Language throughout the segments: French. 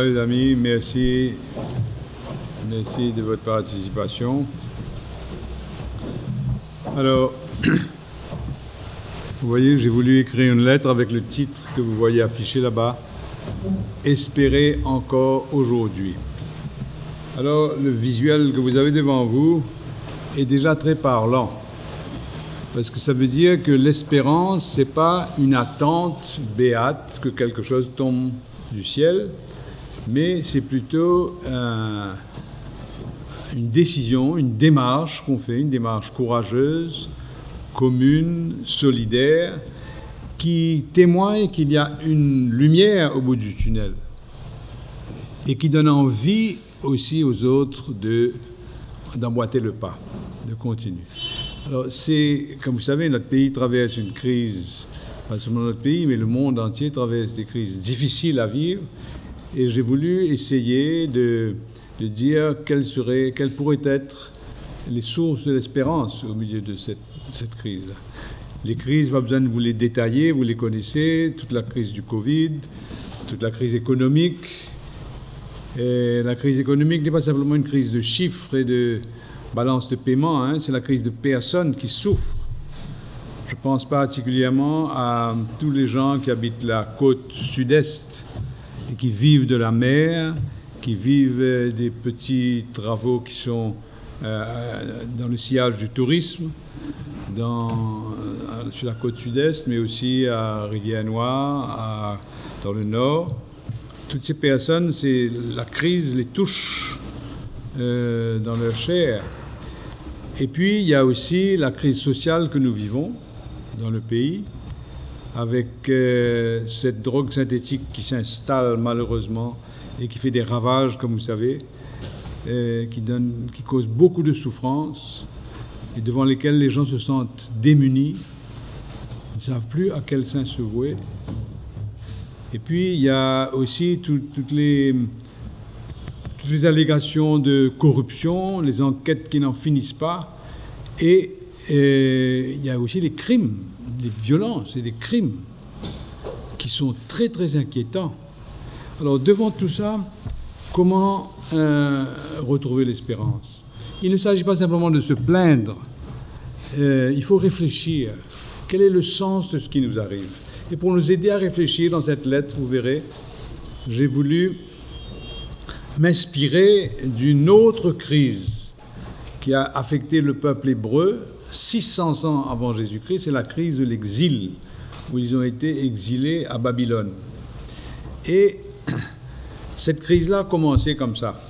Voilà les amis, merci de votre participation. Alors, vous voyez, j'ai voulu écrire une lettre avec le titre que vous voyez affiché là-bas, « Espérer encore aujourd'hui ». Alors, le visuel que vous avez devant vous est déjà très parlant, parce que ça veut dire que l'espérance, ce n'est pas une attente béate que quelque chose tombe du ciel, mais c'est plutôt une décision, une démarche qu'on fait, une démarche courageuse, commune, solidaire, qui témoigne qu'il y a une lumière au bout du tunnel et qui donne envie aussi aux autres d'emboîter le pas, de continuer. Alors, comme vous savez, notre pays traverse une crise, pas seulement notre pays, mais le monde entier traverse des crises difficiles à vivre. Et j'ai voulu essayer de dire quelles pourraient être les sources de l'espérance au milieu de cette crise-là. Les crises, pas besoin de vous les détailler, vous les connaissez, toute la crise du Covid, toute la crise économique. Et la crise économique n'est pas simplement une crise de chiffres et de balance de paiement, c'est la crise de personnes qui souffrent. Je pense particulièrement à tous les gens qui habitent la côte sud-est et qui vivent de la mer, qui vivent des petits travaux qui sont dans le sillage du tourisme, sur la côte sud-est, mais aussi à Rivière-Noire, dans le nord. Toutes ces personnes, la crise les touche dans leur chair. Et puis, il y a aussi la crise sociale que nous vivons dans le pays, avec cette drogue synthétique qui s'installe malheureusement et qui fait des ravages, comme vous savez, qui cause beaucoup de souffrance et devant lesquelles les gens se sentent démunis, ils ne savent plus à quel sein se vouer. Et puis, il y a aussi toutes les allégations de corruption, les enquêtes qui n'en finissent pas, et il y a aussi les crimes, les violences et les crimes qui sont très, très inquiétants. Alors, devant tout ça, comment retrouver l'espérance? Il ne s'agit pas simplement de se plaindre, il faut réfléchir. Quel est le sens de ce qui nous arrive? Et pour nous aider à réfléchir dans cette lettre, vous verrez, j'ai voulu m'inspirer d'une autre crise qui a affecté le peuple hébreu 600 ans avant Jésus-Christ, c'est la crise de l'exil, où ils ont été exilés à Babylone. Et cette crise-là a commencé comme ça.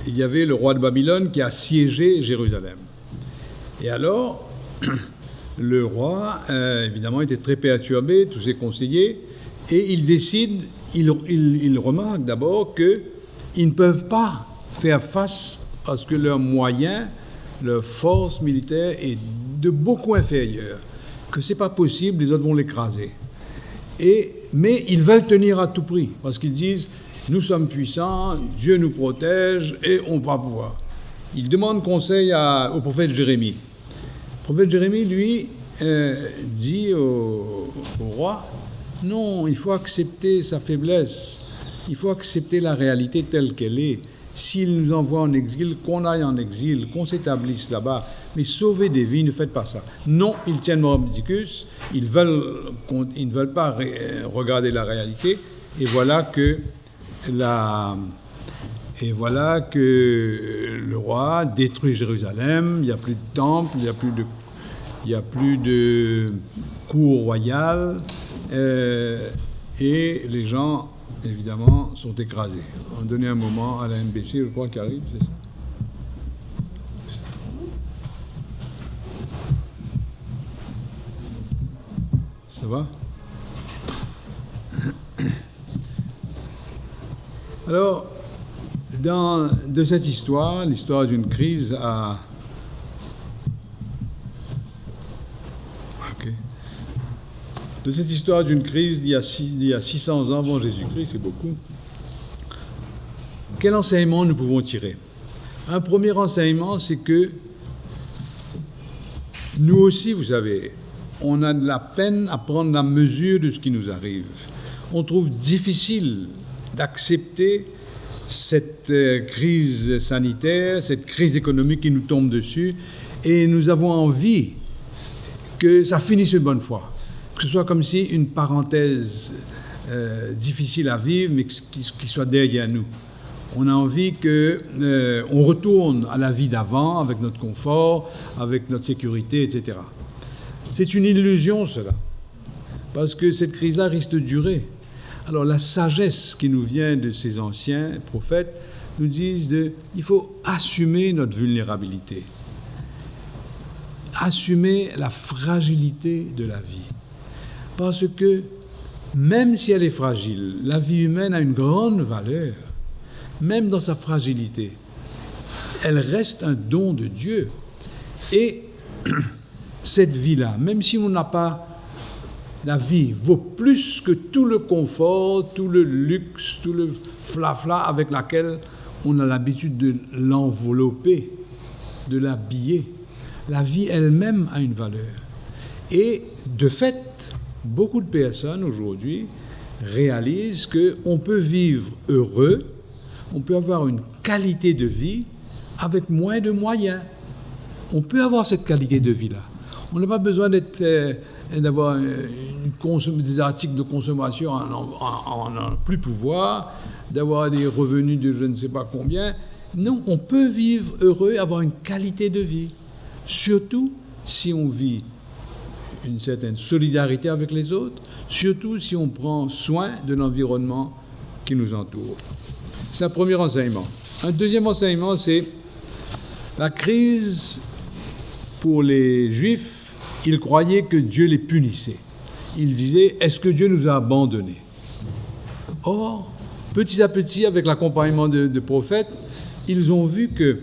Il y avait le roi de Babylone qui a siégé Jérusalem. Et alors, le roi, évidemment, était très perturbé, tous ses conseillers, et il décide, il remarque d'abord qu'ils ne peuvent pas faire face parce que leurs moyens, leur force militaire est de beaucoup inférieure, que ce n'est pas possible, les autres vont l'écraser. Mais ils veulent tenir à tout prix, parce qu'ils disent « nous sommes puissants, Dieu nous protège et on va pouvoir ». Ils demandent conseil au prophète Jérémie. Le prophète Jérémie, lui, dit au roi « non, il faut accepter sa faiblesse, il faut accepter la réalité telle qu'elle est. S'il nous envoie en exil, qu'on aille en exil, qu'on s'établisse là-bas, mais sauver des vies, ne faites pas ça. » Non, ils tiennent Mordicus, ils ne veulent pas regarder la réalité, et voilà que le roi détruit Jérusalem, il n'y a plus de temple, il n'y a plus de cour royale, et les gens, évidemment, sont écrasés. On va donner un moment à la NBC, je crois, qui arrive, c'est ça? Ça va? Alors, de cette histoire, l'histoire d'une crise de cette histoire d'une crise d'il y a 600 ans avant Jésus-Christ, c'est beaucoup. Quel enseignement nous pouvons tirer? Un premier enseignement, c'est que nous aussi, vous savez, on a de la peine à prendre la mesure de ce qui nous arrive. On trouve difficile d'accepter cette crise sanitaire, cette crise économique qui nous tombe dessus, et nous avons envie que ça finisse une bonne fois, que ce soit comme si une parenthèse difficile à vivre, mais qui soit derrière nous. On a envie qu'on retourne à la vie d'avant, avec notre confort, avec notre sécurité, etc. C'est une illusion, cela, parce que cette crise-là risque de durer. Alors la sagesse qui nous vient de ces anciens prophètes nous disent il faut assumer notre vulnérabilité, assumer la fragilité de la vie. Parce que même si elle est fragile, la vie humaine a une grande valeur, même dans sa fragilité. Elle reste un don de Dieu. Et cette vie-là, même si on n'a pas... La vie vaut plus que tout le confort, tout le luxe, tout le flafla avec laquelle on a l'habitude de l'envelopper, de l'habiller. La vie elle-même a une valeur. Et de fait, beaucoup de personnes aujourd'hui réalisent qu'on peut vivre heureux, on peut avoir une qualité de vie avec moins de moyens. On peut avoir cette qualité de vie-là. On n'a pas besoin d'avoir des articles de consommation en plus pouvoir, d'avoir des revenus de je ne sais pas combien. Non, on peut vivre heureux, avoir une qualité de vie. Surtout si on vit une certaine solidarité avec les autres, surtout si on prend soin de l'environnement qui nous entoure. C'est un premier enseignement. Un deuxième enseignement, c'est la crise pour les Juifs. Ils croyaient que Dieu les punissait. Ils disaient, est-ce que Dieu nous a abandonnés? Or, petit à petit, avec l'accompagnement de prophètes, ils ont vu que,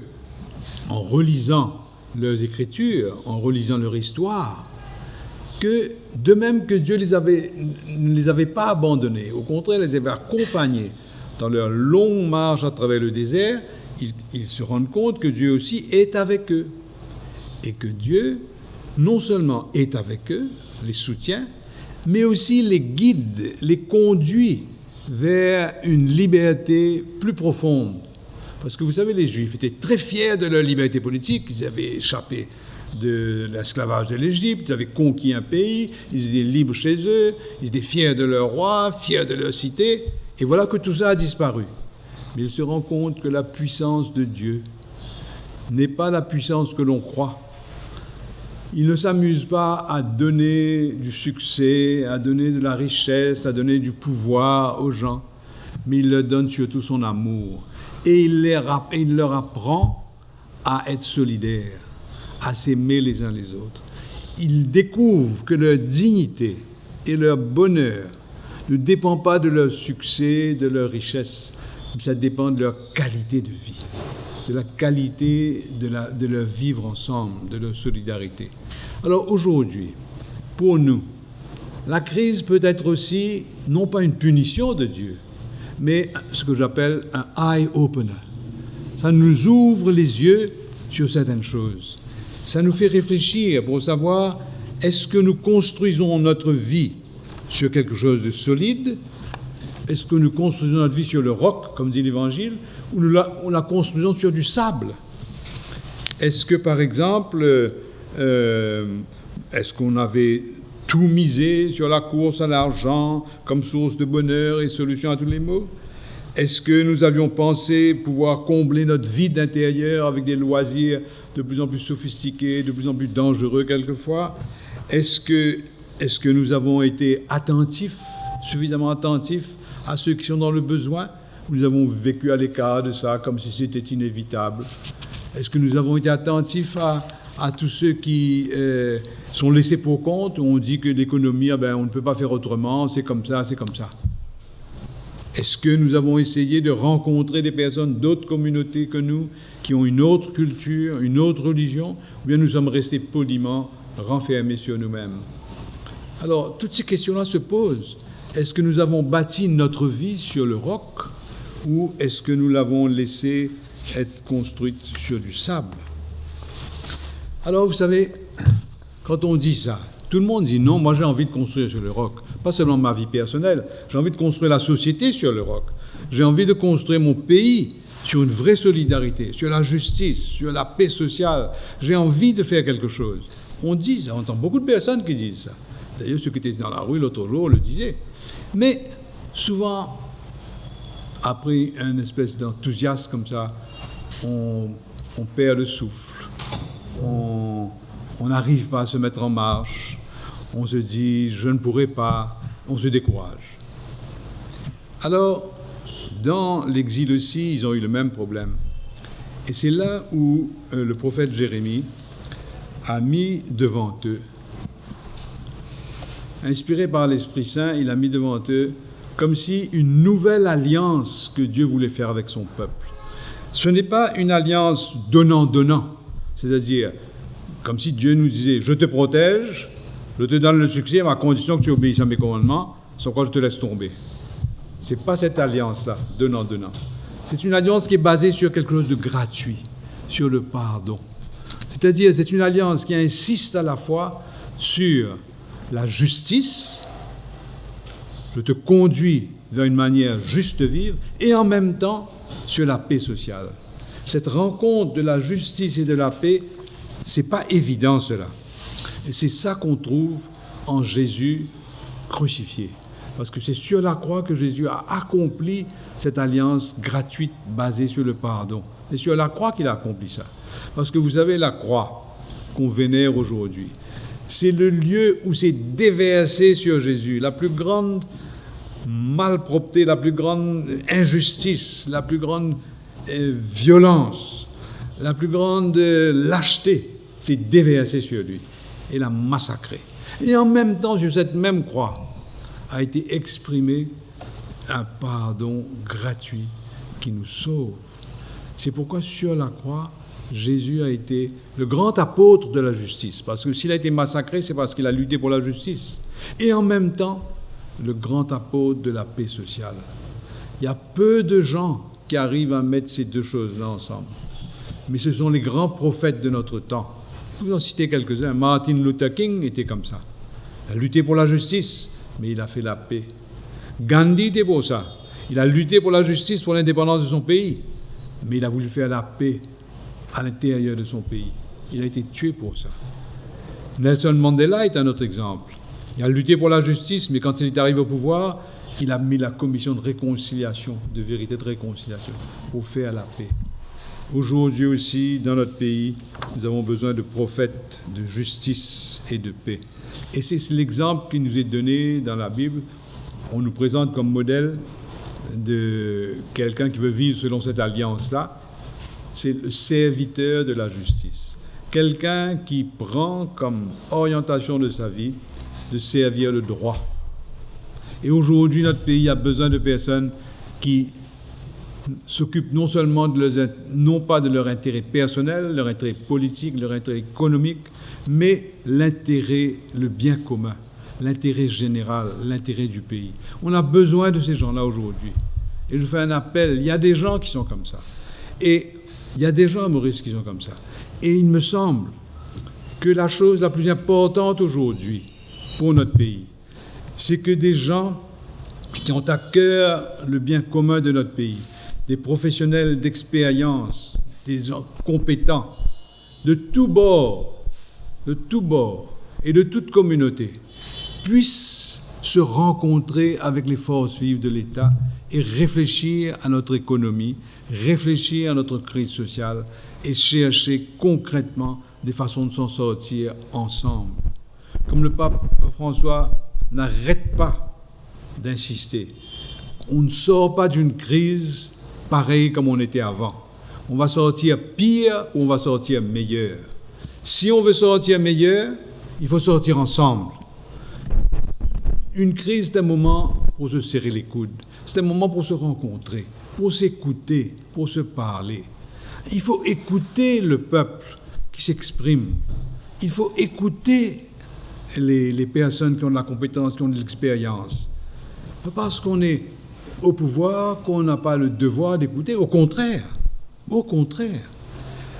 en relisant leurs Écritures, en relisant leur histoire, que de même que Dieu ne les avait pas abandonnés, au contraire, les avait accompagnés dans leur longue marche à travers le désert, ils se rendent compte que Dieu aussi est avec eux. Et que Dieu, non seulement est avec eux, les soutient, mais aussi les guide, les conduit vers une liberté plus profonde. Parce que vous savez, les Juifs étaient très fiers de leur liberté politique, ils avaient échappé de l'esclavage de l'Égypte, ils avaient conquis un pays, ils étaient libres chez eux, ils étaient fiers de leur roi, fiers de leur cité, et voilà que tout ça a disparu. Mais ils se rendent compte que la puissance de Dieu n'est pas la puissance que l'on croit. Il ne s'amuse pas à donner du succès, à donner de la richesse, à donner du pouvoir aux gens, mais il leur donne surtout son amour. Et il leur apprend à être solidaires, à s'aimer les uns les autres. Ils découvrent que leur dignité et leur bonheur ne dépendent pas de leur succès, de leur richesse, mais ça dépend de leur qualité de vie, de la qualité de leur vivre ensemble, de leur solidarité. Alors aujourd'hui, pour nous, la crise peut être aussi, non pas une punition de Dieu, mais ce que j'appelle un eye-opener. Ça nous ouvre les yeux sur certaines choses. Ça nous fait réfléchir pour savoir, est-ce que nous construisons notre vie sur quelque chose de solide? Est-ce que nous construisons notre vie sur le roc, comme dit l'Évangile, ou nous la construisons sur du sable? Est-ce que, par exemple, est-ce qu'on avait tout misé sur la course à l'argent comme source de bonheur et solution à tous les maux? Est-ce que nous avions pensé pouvoir combler notre vide intérieur avec des loisirs de plus en plus sophistiqués, de plus en plus dangereux quelquefois? Est-ce que nous avons été attentifs, suffisamment attentifs à ceux qui sont dans le besoin? Nous avons vécu à l'écart de ça comme si c'était inévitable. Est-ce que nous avons été attentifs à tous ceux qui sont laissés pour compte? On dit que l'économie, on ne peut pas faire autrement, c'est comme ça, c'est comme ça. Est-ce que nous avons essayé de rencontrer des personnes d'autres communautés que nous, qui ont une autre culture, une autre religion, ou bien nous sommes restés poliment renfermés sur nous-mêmes? Alors, toutes ces questions-là se posent. Est-ce que nous avons bâti notre vie sur le roc, ou est-ce que nous l'avons laissée être construite sur du sable? Alors, vous savez, quand on dit ça, tout le monde dit non, moi j'ai envie de construire sur le roc. Pas seulement ma vie personnelle, j'ai envie de construire la société sur le roc. J'ai envie de construire mon pays sur une vraie solidarité, sur la justice, sur la paix sociale. J'ai envie de faire quelque chose. On dit ça, on entend beaucoup de personnes qui disent ça. D'ailleurs, ceux qui étaient dans la rue l'autre jour le disaient. Mais souvent, après une espèce d'enthousiasme comme ça, on perd le souffle. On n'arrive pas à se mettre en marche. On se dit, je ne pourrai pas. On se décourage. Alors, dans l'exil aussi, ils ont eu le même problème. Et c'est là où le prophète Jérémie a mis devant eux, inspiré par l'Esprit Saint, il a mis devant eux comme si une nouvelle alliance que Dieu voulait faire avec son peuple. Ce n'est pas une alliance donnant-donnant, c'est-à-dire comme si Dieu nous disait « Je te protège, je te donne le succès à ma condition que tu obéisses à mes commandements, sans quoi je te laisse tomber. » Ce n'est pas cette alliance-là, donnant-donnant. C'est une alliance qui est basée sur quelque chose de gratuit, sur le pardon. C'est-à-dire, c'est une alliance qui insiste à la fois sur la justice, je te conduis vers une manière juste de vivre, et en même temps sur la paix sociale. Cette rencontre de la justice et de la paix, c'est pas évident cela. Et c'est ça qu'on trouve en Jésus crucifié. Parce que c'est sur la croix que Jésus a accompli cette alliance gratuite basée sur le pardon. C'est sur la croix qu'il a accompli ça. Parce que vous savez, la croix qu'on vénère aujourd'hui, c'est le lieu où s'est déversé sur Jésus la plus grande malpropreté, la plus grande injustice, la plus grande violence, la plus grande lâcheté s'est déversée sur lui et l'a massacré. Et en même temps, sur cette même croix, a été exprimé un pardon gratuit qui nous sauve. C'est pourquoi sur la croix, Jésus a été le grand apôtre de la justice. Parce que s'il a été massacré, c'est parce qu'il a lutté pour la justice. Et en même temps, le grand apôtre de la paix sociale. Il y a peu de gens qui arrivent à mettre ces deux choses-là ensemble. Mais ce sont les grands prophètes de notre temps. Je vous en citer quelques-uns. Martin Luther King était comme ça. Il a lutté pour la justice, mais il a fait la paix. Gandhi était pour ça. Il a lutté pour la justice, pour l'indépendance de son pays, mais il a voulu faire la paix à l'intérieur de son pays. Il a été tué pour ça. Nelson Mandela est un autre exemple. Il a lutté pour la justice, mais quand il est arrivé au pouvoir, il a mis la commission de réconciliation, de vérité de réconciliation, pour faire la paix. Aujourd'hui aussi, dans notre pays, nous avons besoin de prophètes de justice et de paix. Et c'est l'exemple qui nous est donné dans la Bible. On nous présente comme modèle de quelqu'un qui veut vivre selon cette alliance-là. C'est le serviteur de la justice. Quelqu'un qui prend comme orientation de sa vie de servir le droit. Et aujourd'hui, notre pays a besoin de personnes qui s'occupent non seulement non pas de leur intérêt personnel, leur intérêt politique, leur intérêt économique, mais l'intérêt, le bien commun, l'intérêt général, l'intérêt du pays. On a besoin de ces gens-là aujourd'hui. Et je fais un appel, il y a des gens qui sont comme ça. Et il y a des gens à Maurice qui sont comme ça. Et il me semble que la chose la plus importante aujourd'hui pour notre pays, c'est que des gens qui ont à cœur le bien commun de notre pays, des professionnels d'expérience, des gens compétents, de tous bords et de toute communauté, puissent se rencontrer avec les forces vives de l'État et réfléchir à notre économie, réfléchir à notre crise sociale et chercher concrètement des façons de s'en sortir ensemble. Comme le pape François n'arrête pas d'insister, on ne sort pas d'une crise pareille comme on était avant. On va sortir pire ou on va sortir meilleur. Si on veut sortir meilleur, il faut sortir ensemble. Une crise, c'est un moment pour se serrer les coudes. C'est un moment pour se rencontrer, pour s'écouter, pour se parler. Il faut écouter le peuple qui s'exprime. Il faut écouter les personnes qui ont de la compétence, qui ont de l'expérience. Pas parce qu'on est au pouvoir qu'on n'a pas le devoir d'écouter. Au contraire. Au contraire.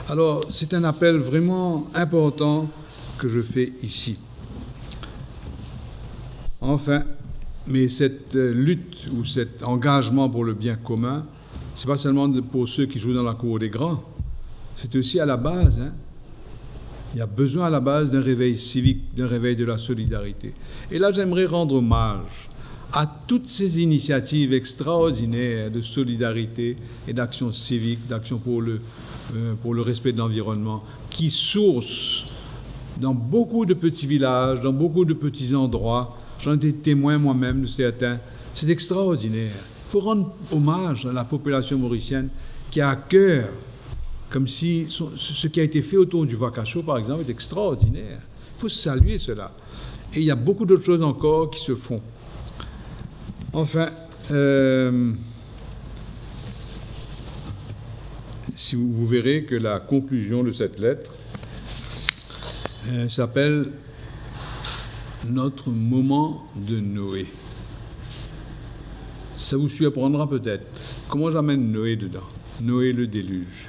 Alors, c'est un appel vraiment important que je fais ici. Enfin, Mais cette lutte ou cet engagement pour le bien commun, c'est pas seulement pour ceux qui jouent dans la cour des grands, c'est aussi à la base. Il y a besoin à la base d'un réveil civique, d'un réveil de la solidarité. Et là, j'aimerais rendre hommage à toutes ces initiatives extraordinaires de solidarité et d'action civique, d'action pour le respect de l'environnement, qui sourcent dans beaucoup de petits villages, dans beaucoup de petits endroits. J'en ai été témoin moi-même de certains. C'est extraordinaire. Il faut rendre hommage à la population mauricienne qui a à cœur, comme si ce qui a été fait autour du Vacacho, par exemple, est extraordinaire. Il faut saluer cela. Et il y a beaucoup d'autres choses encore qui se font. Enfin, si vous verrez que la conclusion de cette lettre s'appelle « Notre moment de Noé ». Ça vous surprendra peut-être. Comment j'amène Noé dedans? Noé le déluge.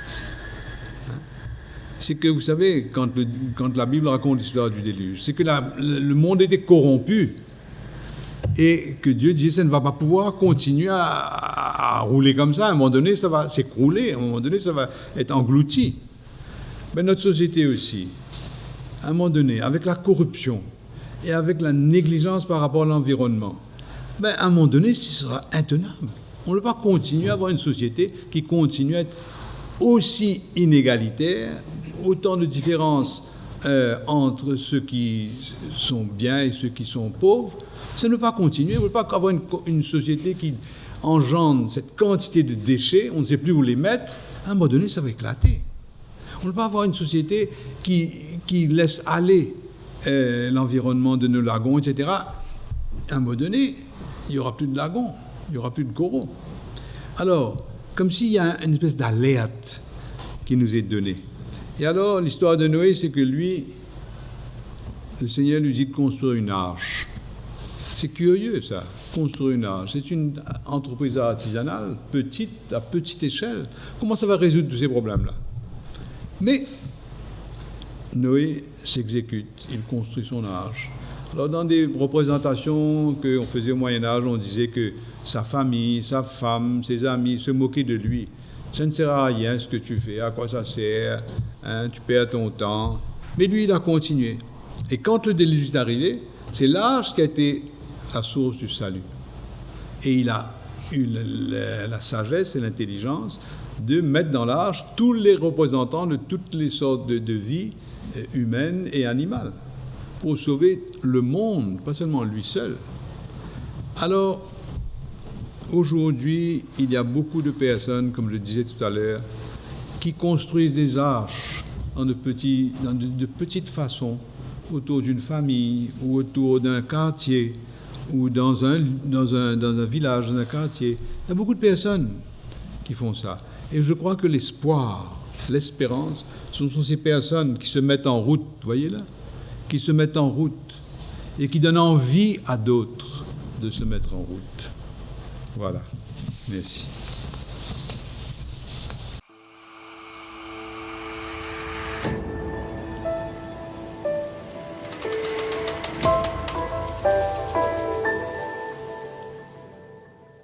C'est que, vous savez, quand la Bible raconte l'histoire du déluge, c'est que le monde était corrompu et que Dieu disait, ça ne va pas pouvoir continuer à rouler comme ça. À un moment donné, ça va s'écrouler. À un moment donné, ça va être englouti. Mais notre société aussi, à un moment donné, avec la corruption et avec la négligence par rapport à l'environnement, à un moment donné, ce sera intenable. On ne peut pas continuer à avoir une société qui continue à être aussi inégalitaire, autant de différences entre ceux qui sont bien et ceux qui sont pauvres. Ça ne peut pas continuer. On ne peut pas avoir une société qui engendre cette quantité de déchets, on ne sait plus où les mettre. À un moment donné, ça va éclater. On ne peut pas avoir une société qui laisse aller l'environnement de nos lagons, etc. À un moment donné, il n'y aura plus de lagons, il n'y aura plus de coraux. Alors, comme s'il y a une espèce d'alerte qui nous est donnée. Et alors, l'histoire de Noé, c'est que lui, le Seigneur lui dit de construire une arche. C'est curieux, ça, construire une arche. C'est une entreprise artisanale, petite, à petite échelle. Comment ça va résoudre tous ces problèmes-là? Mais Noé s'exécute, il construit son arche. Alors, dans des représentations qu'on faisait au Moyen-Âge, on disait que sa famille, sa femme, ses amis se moquaient de lui. Ça ne sert à rien ce que tu fais, à quoi ça sert, tu perds ton temps. Mais lui, il a continué. Et quand le déluge est arrivé, c'est l'arche qui a été la source du salut. Et il a eu la sagesse et l'intelligence de mettre dans l'arche tous les représentants de toutes les sortes de vie humaine et animale, pour sauver le monde, pas seulement lui seul. Alors, aujourd'hui, il y a beaucoup de personnes, comme je disais tout à l'heure, qui construisent des arches de petites façons, autour d'une famille, ou autour d'un quartier, ou dans un village, dans un quartier. Il y a beaucoup de personnes qui font ça. Et je crois que l'espoir, l'espérance, ce sont ces personnes qui se mettent en route, voyez là, qui se mettent en route et qui donnent envie à d'autres de se mettre en route. Voilà. Merci.